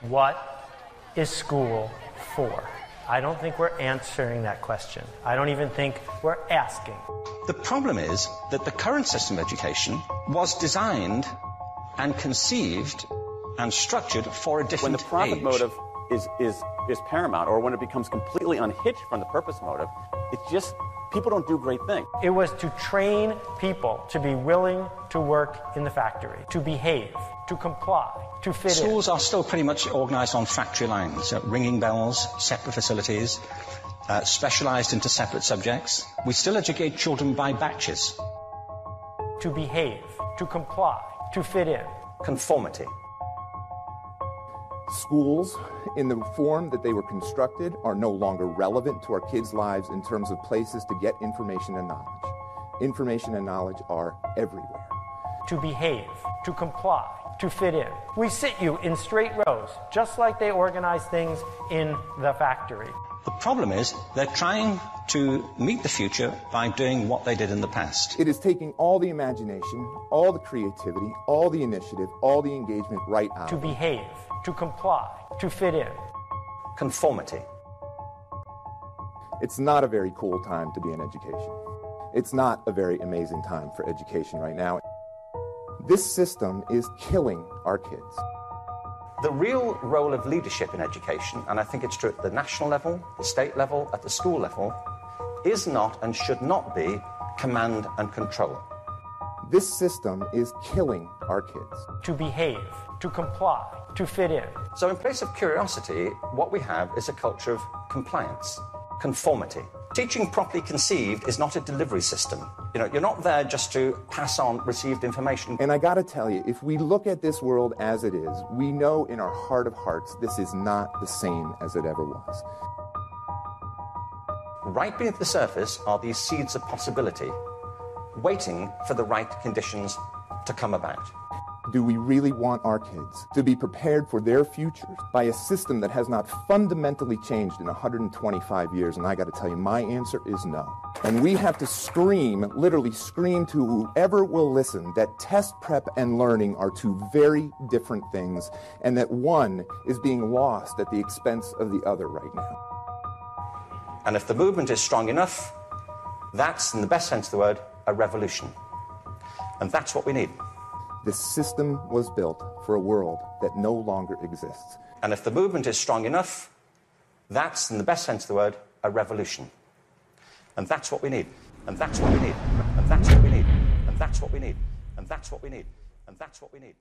What is school for? I don't think we're answering that question. I don't even think we're asking. The problem is that the current system of education was designed and conceived and structured for a different age. When the profit motive is paramount, or when it becomes completely unhitched from the purpose motive, it's just people don't do great things. It was to train people to be willing to work in the factory, to behave, to comply, to fit in. Schools are still pretty much organized on factory lines, ringing bells, separate facilities, specialized into separate subjects. We still educate children by batches. To behave, to comply, to fit in. Conformity. Schools, in the form that they were constructed, are no longer relevant to our kids' lives in terms of places to get information and knowledge. Information and knowledge are everywhere. To behave, to comply, to fit in. We sit you in straight rows, just like they organize things in the factory. The problem is they're trying to meet the future by doing what they did in the past. It is taking all the imagination, all the creativity, all the initiative, all the engagement right out. To behave, to comply, to fit in. Conformity. It's not a very cool time to be in education. It's not a very amazing time for education right now. This system is killing our kids. The real role of leadership in education, and I think it's true at the national level, the state level, at the school level, is not and should not be command and control. This system is killing our kids. To behave, to comply, to fit in. So in place of curiosity, what we have is a culture of compliance, conformity. Teaching properly conceived is not a delivery system. You're not there just to pass on received information. And I gotta tell you, if we look at this world as it is, we know in our heart of hearts this is not the same as it ever was. Right beneath the surface are these seeds of possibility, waiting for the right conditions to come about. Do we really want our kids to be prepared for their futures by a system that has not fundamentally changed in 125 years? And I got to tell you, my answer is no. And we have to scream, literally scream to whoever will listen, that test prep and learning are two very different things, and that one is being lost at the expense of the other right now. And if the movement is strong enough, that's, in the best sense of the word, a revolution. And that's what we need. This system was built for a world that no longer exists. And if the movement is strong enough, that's, in the best sense of the word, a revolution. And that's what we need. And that's what we need. And that's what we need. And that's what we need. And that's what we need. And that's what we need.